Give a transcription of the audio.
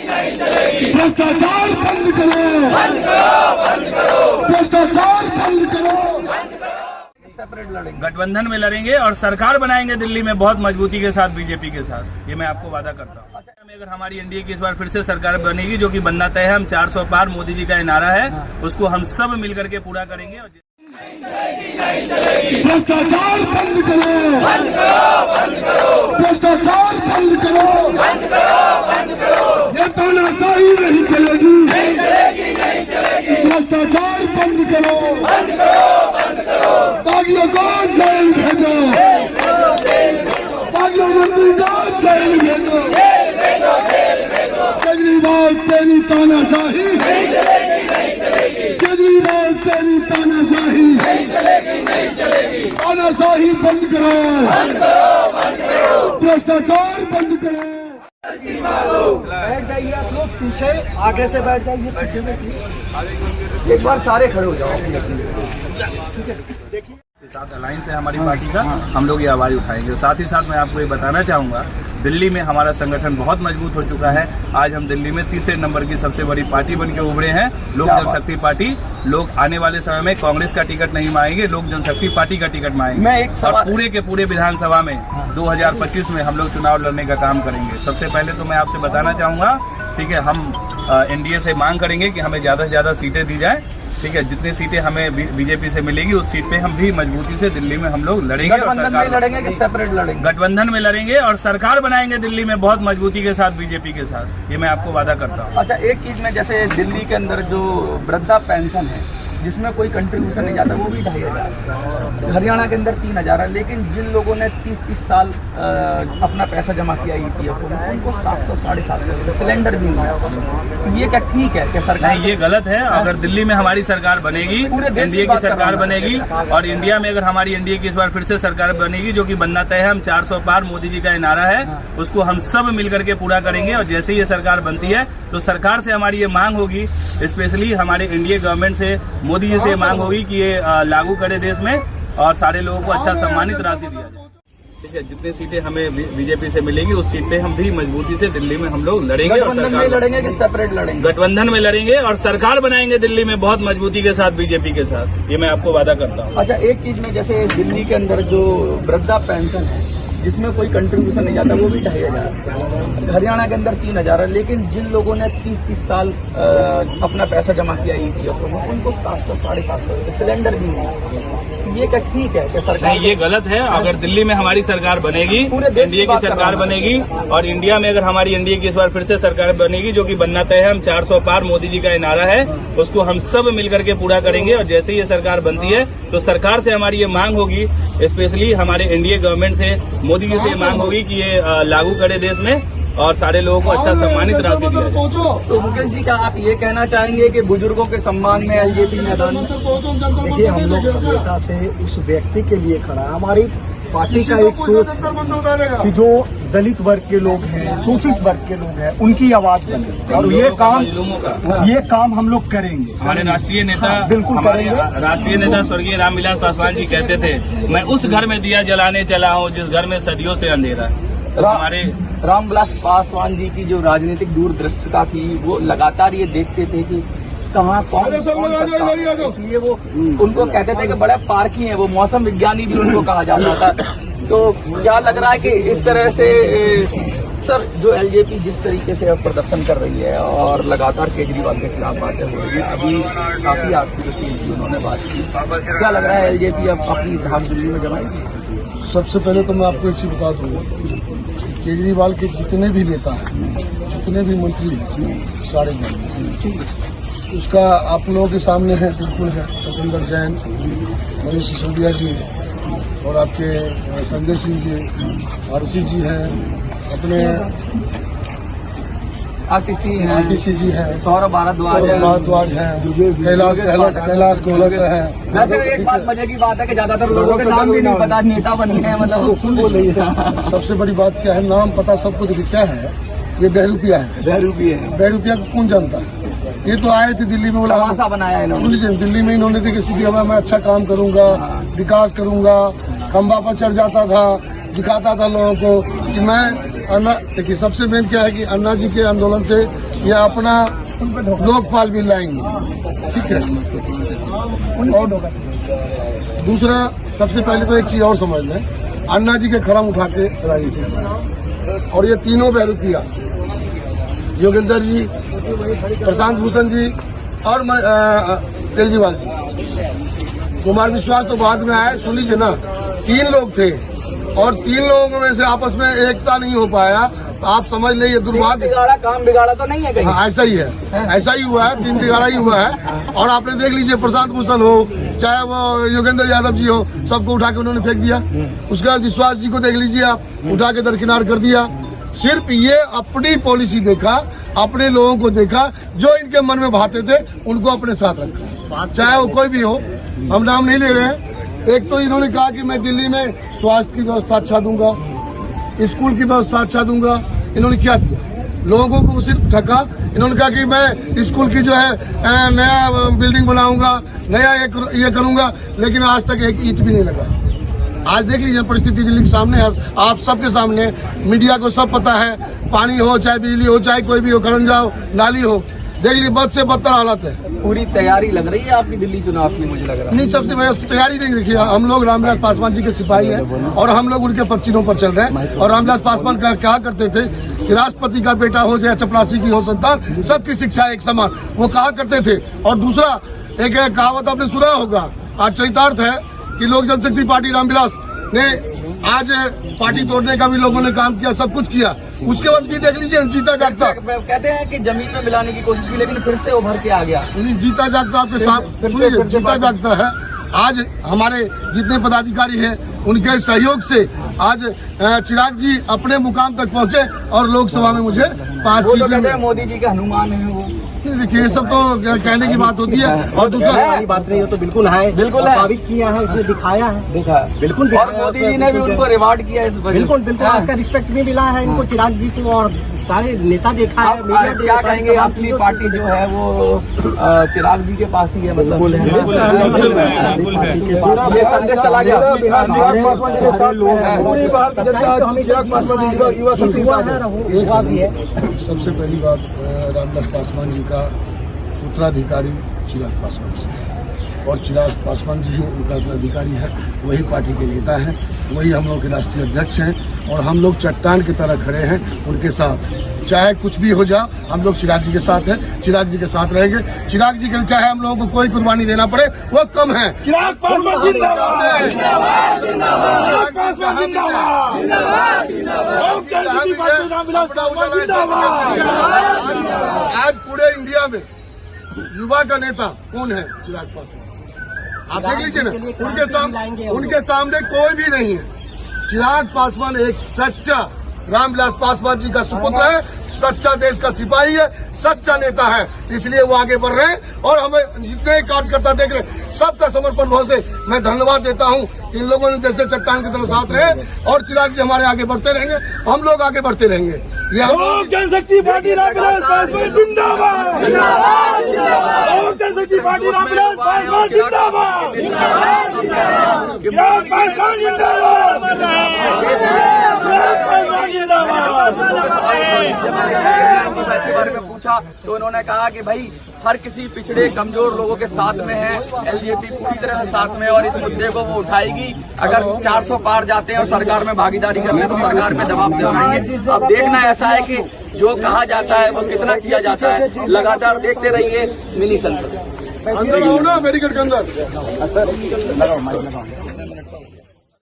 भ्रष्टाचार बंद करो, भ्रष्टाचार बंद करो। सेपरेट लड़ेंगे, गठबंधन में लड़ेंगे और सरकार बनाएंगे दिल्ली में बहुत मजबूती के साथ बीजेपी के साथ, ये मैं आपको वादा करता हूँ। अगर हमारी एनडीए की इस बार फिर से सरकार बनेगी, जो कि बनना तय है, हम 400 पार मोदी जी का नारा है, उसको हम सब मिलकर के पूरा करेंगे। भ्रष्टाचार बंद करो, भ्रष्टाचार बंद करो, ये तानाशाही नहीं चलेगी, भ्रष्टाचार बंद करो, बागियों को जेल भेजो, बागियों मंत्री को जेल भेजो। केजरीवाल तेरी तानाशाही, केजरीवाल तेरी तानाशाही, तानाशाही बंद करो, भ्रष्टाचार बंद करो। बैठ जाइए आप लोग, पीछे आगे से बैठ जाइए, पीछे बैठिए, एक बार सारे खड़े हो जाओ। देखिए साथ अलायंस है हमारी पार्टी का, हम लोग ये आवाज उठाएंगे। साथ ही साथ मैं आपको ये बताना चाहूँगा, दिल्ली में हमारा संगठन बहुत मजबूत हो चुका है। आज हम दिल्ली में तीसरे नंबर की सबसे बड़ी पार्टी बन के उभरे हैं, लोक जनशक्ति पार्टी। लोग आने वाले समय में कांग्रेस का टिकट नहीं मांगेंगे, लोक जनशक्ति पार्टी का टिकट मांगेंगे। और पूरे के पूरे विधानसभा में 2025 में हम लोग चुनाव लड़ने का काम करेंगे। सबसे पहले तो मैं आपसे बताना चाहूँगा, ठीक है, हम एनडीए से मांग करेंगे कि हमें ज़्यादा से ज़्यादा सीटें दी जाए, ठीक है। जितनी सीटें हमें बीजेपी से मिलेगी, उस सीट पे हम भी मजबूती से दिल्ली में हम लोग लड़ेंगे। गठबंधन में लड़ेंगे कि सेपरेट लड़ेंगे? गठबंधन में लड़ेंगे और सरकार बनाएंगे दिल्ली में बहुत मजबूती के साथ बीजेपी के साथ, ये मैं आपको वादा करता हूँ। अच्छा, एक चीज में, जैसे दिल्ली के अंदर जो वृद्धा पेंशन है, जिसमें कोई कंट्रीब्यूशन नहीं जाता, वो भी 2500। हरियाणा के अंदर 3000 है, लेकिन जिन लोगों ने 30-30 साल अपना पैसा जमा किया ईपीएफ को, उनको 700 750 सिलेंडर भी मिला। ये क्या ठीक है क्या सरकार? नहीं, ये गलत है। अगर दिल्ली में हमारी सरकार बनेगी, एनडीए की सरकार बनेगी, और इंडिया में अगर हमारी एनडीए की इस बार फिर से सरकार बनेगी, जो कि बनना तय है, हम 400 पार मोदी जी का नारा है, उसको हम सब मिलकर के पूरा करेंगे। और जैसे ही ये सरकार बनती है, तो सरकार से हमारी ये मांग होगी, स्पेशली हमारे एनडीए गवर्नमेंट से, मोदी जी से मांग होगी कि ये लागू करे देश में और सारे लोगों को अच्छा सम्मानित राशि दिया जाए, ठीक है। जितनी सीटें हमें बीजेपी से मिलेगी, उस सीट पे हम भी मजबूती से दिल्ली में हम लोग लड़ेंगे। और गठबंधन में लड़ेंगे कि सेपरेट लड़ेंगे? गठबंधन में लड़ेंगे और सरकार बनाएंगे दिल्ली में बहुत मजबूती के साथ बीजेपी के साथ, ये मैं आपको वादा करता हूँ। अच्छा, एक चीज में, जैसे दिल्ली के अंदर जो वृद्धा पेंशन है, जिसमें कोई कंट्रीब्यूशन नहीं जाता, वो भी 2500। हरियाणा के अंदर 3000 है, लेकिन जिन लोगों ने 30-30 साल अपना पैसा जमा किया ईपीएफ को, उनको 700 750 सिलेंडर भी मिला। ये क्या ठीक है क्या सरकार? नहीं, ये गलत है। अगर दिल्ली में हमारी सरकार बनेगी, एनडीए की सरकार बनेगी, और इंडिया में अगर हमारी एनडीए की इस बार फिर से सरकार बनेगी, जो कि बनना तय है, हम 400 पार मोदी जी का नारा है, उसको हम सब मिलकर के पूरा करेंगे। और जैसे ही ये सरकार बनती है, तो सरकार से हमारी ये मांग होगी, स्पेशली हमारे एनडीए गवर्नमेंट से, मोदी जी से मांग होगी कि ये लागू करे देश में और सारे लोगों को अच्छा सम्मानित राशि दिया जाए। तो मुकेश जी, क्या आप ये कहना चाहेंगे कि बुजुर्गों के सम्मान में एलजेपी मैदान में? देखिए, हम लोग हमेशा से उस व्यक्ति के लिए खड़ा है। हमारी पार्टी का एक सोच है कि जो दलित वर्ग के लोग हैं, शोषित वर्ग के लोग हैं, उनकी आवाज बने, और ये काम हम लोग करेंगे। हमारे राष्ट्रीय नेता, बिल्कुल करेंगे। राष्ट्रीय नेता स्वर्गीय रामविलास पासवान जी कहते थे, मैं उस घर में दिया जलाने चला हूँ जिस घर में सदियों से अंधेरा है। हमारे रामविलास पासवान जी की जो राजनीतिक दूरदृष्टता थी, वो लगातार ये देखते थे कि कहाँ कौन सकता है। इसलिए वो उनको कहते थे कि बड़े पारखी हैं, वो मौसम विज्ञानी भी उनको कहा जाता था। तो क्या लग रहा है कि इस तरह से सर, जो एलजेपी जिस तरीके से अब प्रदर्शन कर रही है और लगातार केजरीवाल के खिलाफ बातें हो रही है, अभी काफी आपकी जो उन्होंने बात की, क्या लग रहा है एलजेपी अब अपनी धाक दिल्ली में जमाएगी? सबसे पहले तो मैं आपको एक चीज बता दूंगा, केजरीवाल के जितने भी नेता हैं, जितने भी मंत्री हैं, सारे उसका आप लोगों के सामने है, बिल्कुल है। सतेंद्र जैन, मनीष सिसोदिया जी, और आपके संजय सिंह जी, आरसी जी हैं, अपने आरटीसी जी हैं, सौरभ भारद्वाज है, कैलाश गोलक है। वैसे एक बात मजे की बात है कि ज्यादातर लोगों के नाम भी नहीं पता, नेता बन गए, मतलब सुन बोलिए। सबसे बड़ी बात क्या है, नाम पता सबको क्या है, ये बहरूपिया है। बहरूपिया को कौन जानता है? ये तो आए थे दिल्ली में, बोला बनाया इन्होंने दिल्ली में, इन्होंने थे किसी भी मैं अच्छा काम करूंगा, विकास करूंगा, खंबा पर चढ़ जाता था, दिखाता था लोगों को कि मैं अन्ना देखिए, सबसे मेन क्या है कि अन्ना जी के आंदोलन से ये अपना लोकपाल भी लाएंगे, ठीक है। और दूसरा, सबसे पहले तो एक चीज और समझ लें, अन्ना जी के खरम उठा के राजनीति, और ये तीनों बैरुतिया, योगेंद्र जी, प्रशांत भूषण जी और केजरीवाल जी। कुमार विश्वास तो बाद में आए, सुन लीजिए ना, 3 लोग थे और 3 लोगों में से आपस में एकता नहीं हो पाया, तो आप समझ ले ये दुर्भाग्य। काम बिगाड़ा तो नहीं है कहीं? हाँ, ऐसा ही है, ऐसा ही हुआ है, 3 बिगाड़ा ही हुआ है। और आपने देख लीजिए, प्रशांत भूषण हो चाहे वो योगेंद्र यादव जी हो, सबको उठा के उन्होंने फेंक दिया। उसके बाद विश्वास जी को देख लीजिए आप, उठा के दरकिनार कर दिया। सिर्फ ये अपनी पॉलिसी देखा, अपने लोगों को देखा, जो इनके मन में भाते थे उनको अपने साथ रखा, चाहे वो कोई भी हो, हम नाम नहीं ले रहे हैं। एक तो इन्होंने कहा कि मैं दिल्ली में स्वास्थ्य की व्यवस्था अच्छा दूंगा, स्कूल की व्यवस्था अच्छा दूंगा। इन्होंने क्या किया? लोगों को सिर्फ ठगा। इन्होंने कहा कि मैं स्कूल की जो है नया बिल्डिंग बनाऊंगा, नया ये करूंगा, लेकिन आज तक एक ईंट भी नहीं लगा। आज देख लीजिए परिस्थिति दिल्ली के सामने है, आप सबके सामने, मीडिया को सब पता है। पानी हो चाहे बिजली हो चाहे कोई भी हो, खरंजा हो, नाली हो, देख लीजिए बद से बदतर हालत है। पूरी तैयारी लग रही है आपकी दिल्ली चुनाव की, मुझे लग रहा है। नहीं, सबसे पहले तैयारी नहीं, देखिए हम लोग रामविलास पासवान जी के सिपाही हैं और हम लोग उनके पक्षियों पर चल रहे हैं। और रामविलास पासवान कहा करते थे कि राष्ट्रपति का बेटा हो चाहे चपरासी की हो संतान, सबकी शिक्षा एक समान, वो कहा करते थे। और दूसरा, एक कहावत आपने सुना होगा, आज चरितार्थ है कि लोक जनशक्ति पार्टी रामविलास ने आज पार्टी तोड़ने का भी लोगों ने काम किया, सब कुछ किया। उसके बाद भी देख लीजिए, जीता जागता, कहते हैं कि जमीन में मिलाने की कोशिश की, लेकिन फिर से उभर के आ गया। जीता जागता आपके साथ, सुनिए, जीता जागता है। आज हमारे जितने पदाधिकारी हैं उनके सहयोग से आज चिराग जी अपने मुकाम तक पहुंचे और लोकसभा में मुझे 5 सीट कहते हैं मोदी जी के हनुमान है वो। देखिए, ये सब तो कहने की बात होती है। और दूसरा वाली बात नहीं, हो तो बिल्कुल है, बिल्कुल है, साबित किया है, इसने दिखाया है, बिल्कुल। और मोदी जी ने भी उनको रिवार्ड किया इस वजह। बिल्कुल बिल्कुल, आज का रिस्पेक्ट भी मिला है इनको, चिराग जी को, और सारे नेता देखा है। क्या कहेंगे, असली पार्टी जो है वो चिराग जी के पास ही है, मतलब ये संदेश चला गया। सबसे पहली बात, रामविलास पासवान जी का उत्तराधिकारी चिराग पासवान जी, और चिराग पासवान जी ही उनका उत्तराधिकारी है, वही पार्टी के नेता हैं, वही हम लोग के राष्ट्रीय अध्यक्ष हैं। और हम लोग चट्टान की तरह खड़े हैं उनके साथ, चाहे कुछ भी हो जाए, हम लोग चिराग जी के साथ हैं, चिराग जी के साथ रहेंगे। चिराग जी के लिए चाहे हम लोगों को कोई कुर्बानी देना पड़े, वो कम है। चिराग पासवान जिंदाबाद, जिंदाबाद, जिंदाबाद, जिंदाबाद। आज पूरे इंडिया में युवा का नेता कौन है? चिराग पासवान। आप देख लीजिए ना, उनके सामने कोई भी नहीं है। चिराग पासवान एक सच्चा रामविलास पासवान जी का सुपुत्र है, सच्चा देश का सिपाही है, सच्चा नेता है, इसलिए वो आगे बढ़ रहे हैं। और हमें जितने कार्यकर्ता देख रहे हैं, सबका समर्पण भाव से मैं धन्यवाद देता हूं कि इन लोगों ने जैसे चट्टान की तरह साथ रहे। और चिराग जी हमारे आगे बढ़ते रहेंगे, हम लोग आगे बढ़ते रहेंगे। लोक जनशक्ति पार्टी रामविलास पासवान जिंदाबाद, लोक जनशक्ति पार्टी रामविलास पासवान जिंदाबाद, चिराग पासवान जिंदाबाद, के बारे में पूछा तो उन्होंने कहा कि भाई हर किसी पिछड़े कमजोर लोगों के साथ में है, एलजेपी पूरी तरह से साथ में, और इस मुद्दे को वो उठाएगी। अगर 400 पार जाते हैं और सरकार में भागीदारी करते हैं तो सरकार पे दबाव दिलाएंगे। अब देखना ऐसा है कि जो कहा जाता है वो कितना किया जाता है। लगातार देखते रहिए मिनी संसद। मेडिकल के अंदर